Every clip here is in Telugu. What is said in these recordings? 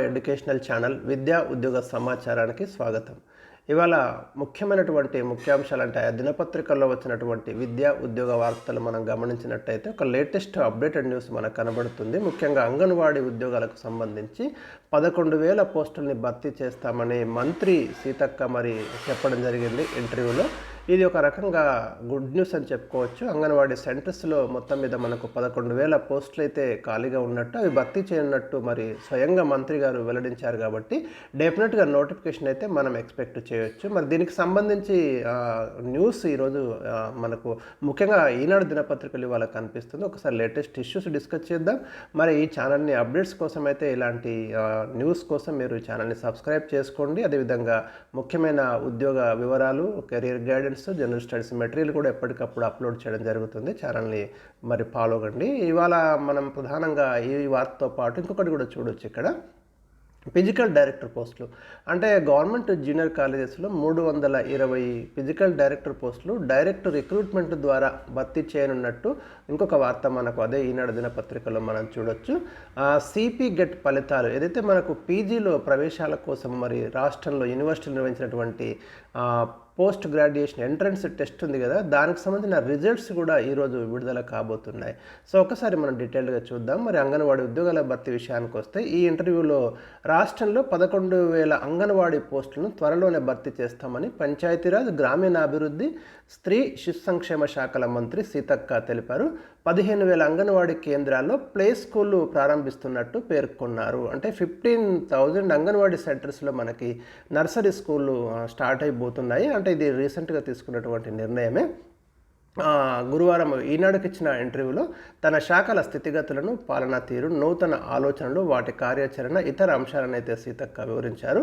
ఎడ్యుకేషనల్ ఛానల్ విద్యా ఉద్యోగ సమాచారానికి స్వాగతం. ఇవాళ ముఖ్యమైనటువంటి ముఖ్యాంశాలంటే దినపత్రికల్లో వచ్చినటువంటి విద్యా ఉద్యోగ వార్తలు మనం గమనించినట్టయితే ఒక లేటెస్ట్ అప్డేటెడ్ న్యూస్ మనకు కనబడుతుంది. ముఖ్యంగా అంగన్వాడీ ఉద్యోగాలకు సంబంధించి 11,000 పోస్టుల్ని భర్తీ చేస్తామని మంత్రి సీతక్క మరి చెప్పడం జరిగింది ఇంటర్వ్యూలో. ఇది ఒక రకంగా గుడ్ న్యూస్ అని చెప్పుకోవచ్చు. అంగన్వాడీ సెంటర్స్లో మొత్తం మీద మనకు 11,000 పోస్టులు అయితే ఖాళీగా ఉన్నట్టు, అవి భర్తీ చేయనున్నట్టు మరి స్వయంగా మంత్రి గారు వెల్లడించారు. కాబట్టి డెఫినెట్గా నోటిఫికేషన్ అయితే మనం ఎక్స్పెక్ట్ చేయొచ్చు. మరి దీనికి సంబంధించి న్యూస్ ఈరోజు మనకు ముఖ్యంగా ఈనాడు దినపత్రికలు ఇవాళ కనిపిస్తుంది. ఒకసారి లేటెస్ట్ ఇష్యూస్ డిస్కస్ చేద్దాం. మరి ఈ ఛానల్ని అప్డేట్స్ కోసం అయితే ఇలాంటి న్యూస్ కోసం మీరు ఈ ఛానల్ని సబ్స్క్రైబ్ చేసుకోండి. అదేవిధంగా ముఖ్యమైన ఉద్యోగ వివరాలు, career guidance, general studies material కూడా ఎప్పటికప్పుడు అప్లోడ్ చేయడం జరుగుతుంది. ఛానల్ని మరి ఫాలో కండి. ఇవాళ మనం ప్రధానంగా ఈ వార్తతో పాటు ఇంకొకటి కూడా చూడొచ్చు. ఇక్కడ ఫిజికల్ డైరెక్టర్ పోస్టులు అంటే గవర్నమెంట్ జూనియర్ కాలేజెస్లో 320 ఫిజికల్ డైరెక్టర్ పోస్టులు డైరెక్ట్ రిక్రూట్మెంట్ ద్వారా భర్తీ చేయనున్నట్టు ఇంకొక వార్త మనకు అదే ఈనాడు దినపత్రికలో మనం చూడొచ్చు. సిపి గెట్ ఫలితాలు ఏదైతే మనకు పీజీలో ప్రవేశాల కోసం మరి రాష్ట్రంలో యూనివర్సిటీలు నిర్వహించినటువంటి పోస్ట్ గ్రాడ్యుయేషన్ ఎంట్రన్స్ టెస్ట్ ఉంది కదా, దానికి సంబంధించిన రిజల్ట్స్ కూడా ఈరోజు విడుదల కాబోతున్నాయి. సో ఒకసారి మనం డీటెయిల్గా చూద్దాం. మరి అంగన్వాడీ ఉద్యోగాల భర్తీ విషయానికి వస్తే ఈ ఇంటర్వ్యూలో రాష్ట్రంలో 11,000 అంగన్వాడీ పోస్టులను త్వరలోనే భర్తీ చేస్తామని పంచాయతీరాజ్, గ్రామీణాభివృద్ధి, స్త్రీ శిశు సంక్షేమ శాఖల మంత్రి సీతక్క తెలిపారు. 15,000 అంగన్వాడీ కేంద్రాల్లో ప్లే స్కూళ్ళు ప్రారంభిస్తున్నట్టు పేర్కొన్నారు. అంటే 15,000 అంగన్వాడీ సెంటర్స్లో మనకి నర్సరీ స్కూళ్ళు స్టార్ట్ అయిపోతున్నాయి. అంటే ఇది రీసెంట్గా తీసుకున్నటువంటి నిర్ణయమే. గురువారం ఈనాడుకి ఇచ్చిన ఇంటర్వ్యూలో తన శాఖల స్థితిగతులను, పాలనా తీరు, నూతన ఆలోచనలు, వాటి కార్యాచరణ, ఇతర అంశాలను అయితే సీతక్క వివరించారు.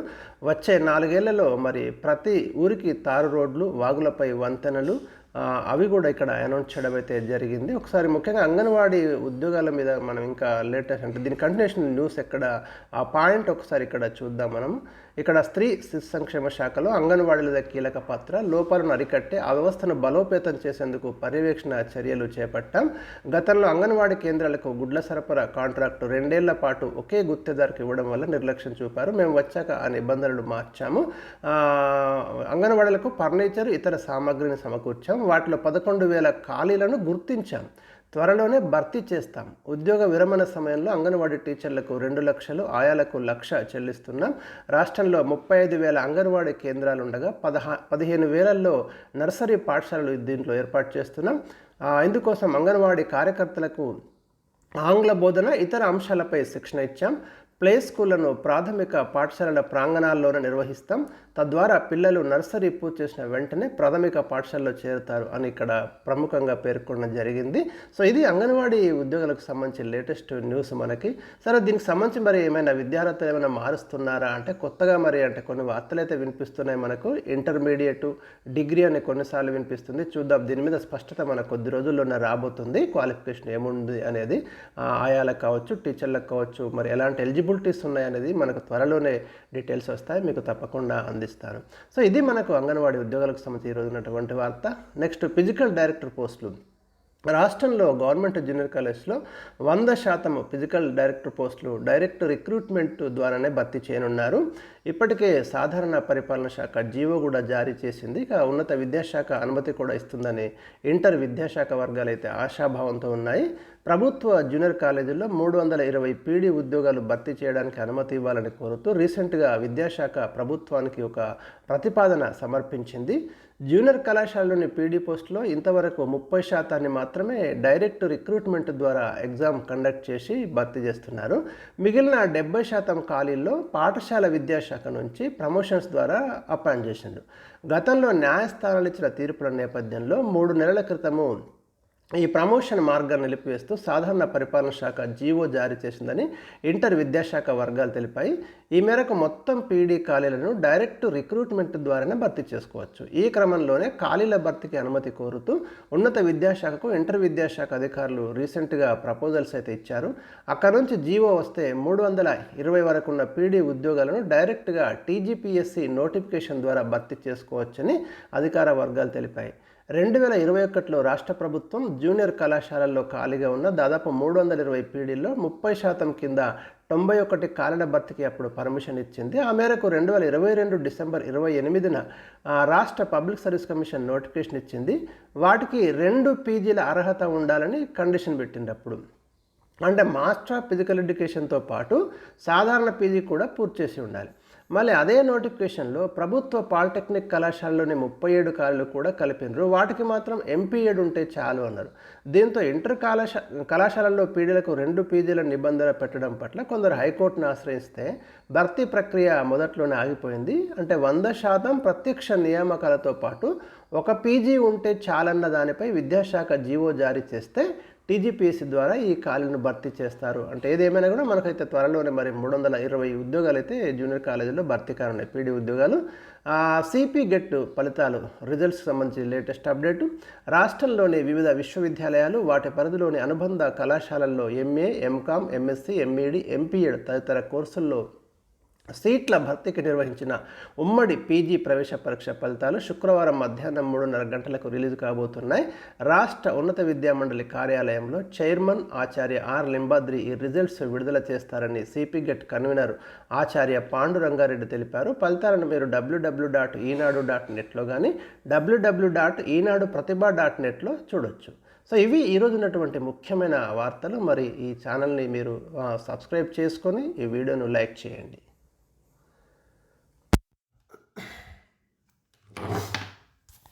వచ్చే 4 ఏళ్లలో మరి ప్రతి ఊరికి తారు రోడ్లు, వాగులపై వంతెనలు అవి కూడా ఇక్కడ అనౌన్స్ చేయడం అయితే జరిగింది. ఒకసారి ముఖ్యంగా అంగన్వాడీ ఉద్యోగాల మీద మనం ఇంకా లేటెస్ట్ అంటే దీని కంటిన్యూషన్ న్యూస్ ఎక్కడ ఆ పాయింట్ ఒకసారి ఇక్కడ చూద్దాం మనం. ఇక్కడ స్త్రీ శిశు సంక్షేమ శాఖలో అంగన్వాడీల కీలక పాత్ర, లోపాలను అరికట్టే ఆ వ్యవస్థను బలోపేతం చేసేందుకు పర్యవేక్షణ చర్యలు చేపట్టాం. గతంలో అంగన్వాడీ కేంద్రాలకు గుడ్ల సరఫరా కాంట్రాక్టు 2 ఏళ్ల పాటు ఒకే గుత్తేదారుకు ఇవ్వడం వల్ల నిర్లక్ష్యం చూపారు. మేము వచ్చాక ఆ నిబంధనలు మార్చాము. అంగన్వాడీలకు ఫర్నిచర్, ఇతర సామాగ్రిని సమకూర్చాం. వాటిలో 11,000 ఖాళీలను గుర్తించాం. త్వరలోనే భర్తీ చేస్తాం. ఉద్యోగ విరమణ సమయంలో అంగన్వాడీ టీచర్లకు 2 లక్షలు, ఆయాలకు 1,00,000 చెల్లిస్తున్నాం. రాష్ట్రంలో 35,000 అంగన్వాడీ కేంద్రాలు ఉండగా 15,000లో నర్సరీ పాఠశాలలు దీంట్లో ఏర్పాటు చేస్తున్నాం. ఇందుకోసం అంగన్వాడీ కార్యకర్తలకు ఆంగ్ల బోధన, ఇతర అంశాలపై శిక్షణ ఇచ్చాం. ప్లే స్కూళ్లను ప్రాథమిక పాఠశాలల ప్రాంగణాల్లోనే నిర్వహిస్తాం. తద్వారా పిల్లలు నర్సరీ పూర్తి చేసిన వెంటనే ప్రాథమిక పాఠశాలలో చేరుతారు అని ఇక్కడ ప్రముఖంగా పేర్కొనడం జరిగింది. సో ఇది అంగన్వాడీ ఉద్యోగులకు సంబంధించి లేటెస్ట్ న్యూస్ మనకి. సరే, దీనికి సంబంధించి మరి ఏమైనా విద్యార్థులు ఏమైనా మారుస్తున్నారా అంటే కొత్తగా మరి అంటే కొన్ని వార్తలు అయితే వినిపిస్తున్నాయి మనకు. ఇంటర్మీడియట్, డిగ్రీ అని కొన్నిసార్లు వినిపిస్తుంది. చూద్దాం, దీని మీద స్పష్టత మన కొద్ది రోజుల్లోనే రాబోతుంది. క్వాలిఫికేషన్ ఏముంది అనేది ఆయాలకు కావచ్చు, టీచర్లకు కావచ్చు, మరి ఎలాంటి ఎలిజిబిలిటీస్ ఉన్నాయనేది మనకు త్వరలోనే డీటెయిల్స్ వస్తాయి, మీకు తప్పకుండా అందిస్తాను. సో ఇది మనకు అంగన్వాడీ ఉద్యోగాలకు సంబంధించి ఈరోజు ఉన్నటువంటి వార్త. నెక్స్ట్, ఫిజికల్ డైరెక్టర్ పోస్టులు రాష్ట్రంలో గవర్నమెంట్ జూనియర్ కాలేజ్లో 100% ఫిజికల్ డైరెక్టర్ పోస్టులు డైరెక్ట్ రిక్రూట్మెంట్ ద్వారానే భర్తీ చేయనున్నారు. ఇప్పటికే సాధారణ పరిపాలన శాఖ జీవో కూడా జారీ చేసింది. ఇక ఉన్నత విద్యాశాఖ అనుమతి కూడా ఇస్తుందని ఇంటర్ విద్యాశాఖ వర్గాలు అయితే ఆశాభావంతో ఉన్నాయి. ప్రభుత్వ జూనియర్ కాలేజీల్లో 320 పీడీ ఉద్యోగాలు భర్తీ చేయడానికి అనుమతి ఇవ్వాలని కోరుతూ రీసెంట్గా విద్యాశాఖ ప్రభుత్వానికి ఒక ప్రతిపాదన సమర్పించింది. జూనియర్ కళాశాలలోని పీడీ పోస్టులో ఇంతవరకు 30% మాత్రమే డైరెక్ట్ రిక్రూట్మెంట్ ద్వారా ఎగ్జామ్ కండక్ట్ చేసి భర్తీ చేస్తున్నారు. మిగిలిన 70% ఖాళీల్లో పాఠశాల విద్యాశాఖ నుంచి ప్రమోషన్స్ ద్వారా అపాయింట్ చేసింది. గతంలో న్యాయస్థానాలు ఇచ్చిన తీర్పుల నేపథ్యంలో 3 నెలల క్రితము ఈ ప్రమోషన్ మార్గాన్ని నిలిపివేస్తూ సాధారణ పరిపాలన శాఖ జీవో జారీ చేసిందని ఇంటర్ విద్యాశాఖ వర్గాలు తెలిపాయి. ఈ మేరకు మొత్తం పీడీ ఖాళీలను డైరెక్ట్ రిక్రూట్మెంట్ ద్వారానే భర్తీ చేసుకోవచ్చు. ఈ క్రమంలోనే ఖాళీల భర్తీకి అనుమతి కోరుతూ ఉన్నత విద్యాశాఖకు ఇంటర్ విద్యాశాఖ అధికారులు రీసెంట్గా ప్రపోజల్స్ అయితే ఇచ్చారు. అక్కడ నుంచి జీవో వస్తే 320 వరకు ఉన్న పీడీ ఉద్యోగాలను డైరెక్ట్గా టీజీపీఎస్సీ నోటిఫికేషన్ ద్వారా భర్తీ చేసుకోవచ్చని అధికార వర్గాలు తెలిపాయి. 2021లో రాష్ట్ర ప్రభుత్వం జూనియర్ కళాశాలల్లో ఖాళీగా ఉన్న దాదాపు 320 పీడీల్లో 30% కింద 91 ఖాళీల భర్తీకి అప్పుడు పర్మిషన్ ఇచ్చింది. ఆ మేరకు 2022 డిసెంబర్ 28న రాష్ట్ర పబ్లిక్ సర్వీస్ కమిషన్ నోటిఫికేషన్ ఇచ్చింది. వాటికి 2 పీజీల అర్హత ఉండాలని కండిషన్ పెట్టింది అప్పుడు. అంటే మాస్టర్ ఆఫ్ ఫిజికల్ ఎడ్యుకేషన్తో పాటు సాధారణ పీజీ కూడా పూర్తి చేసి ఉండాలి. మళ్ళీ అదే నోటిఫికేషన్లో ప్రభుత్వ పాలిటెక్నిక్ కళాశాలలోని 37 ఖాళీలు కూడా కలిపినారు. వాటికి మాత్రం ఎంపీఎడ్ ఉంటే చాలు అన్నారు. దీంతో ఇంటర్ కళాశాలల్లో పీడీలకు 2 పీజీల నిబంధన పెట్టడం పట్ల కొందరు హైకోర్టును ఆశ్రయిస్తే భర్తీ ప్రక్రియ మొదట్లోనే ఆగిపోయింది. అంటే 100% ప్రత్యక్ష నియామకాలతో పాటు 1 పీజీ ఉంటే చాలన్న దానిపై విద్యాశాఖ జీవో జారీ చేస్తే టీజీపీఎస్సీ ద్వారా ఈ ఖాళీలను భర్తీ చేస్తారు. అంటే ఏదేమైనా కూడా మనకైతే త్వరలోనే మరి 320 ఉద్యోగాలు అయితే జూనియర్ కాలేజీలో భర్తీ కానున్నాయి, పీడీ ఉద్యోగాలు. సిపి గెట్ ఫలితాలు రిజల్ట్స్కి సంబంధించి లేటెస్ట్ అప్డేటు. రాష్ట్రంలోని వివిధ విశ్వవిద్యాలయాలు వాటి పరిధిలోని అనుబంధ కళాశాలల్లో ఎంఏ, ఎంకామ్, ఎంఎస్సి, ఎంఈడి, ఎంపీఎడ్ తదితర కోర్సుల్లో సీట్ల భర్తీకి నిర్వహించిన ఉమ్మడి పీజీ ప్రవేశ పరీక్ష ఫలితాలు శుక్రవారం మధ్యాహ్నం 3:30 గంటలకు రిలీజ్ కాబోతున్నాయి. రాష్ట్ర ఉన్నత విద్యామండలి కార్యాలయంలో చైర్మన్ ఆచార్య ఆర్ లింబాద్రి ఈ రిజల్ట్స్ విడుదల చేస్తారని సిపిగెట్ కన్వీనర్ ఆచార్య పాండురంగారెడ్డి తెలిపారు. ఫలితాలను మీరు www.enadu.netలో కానీ www.enadu.pratibha.netలో చూడొచ్చు. సో ఇవి ఈరోజు ఉన్నటువంటి ముఖ్యమైన వార్తలు. మరి ఈ ఛానల్ని మీరు సబ్స్క్రైబ్ చేసుకొని ఈ వీడియోను లైక్ చేయండి.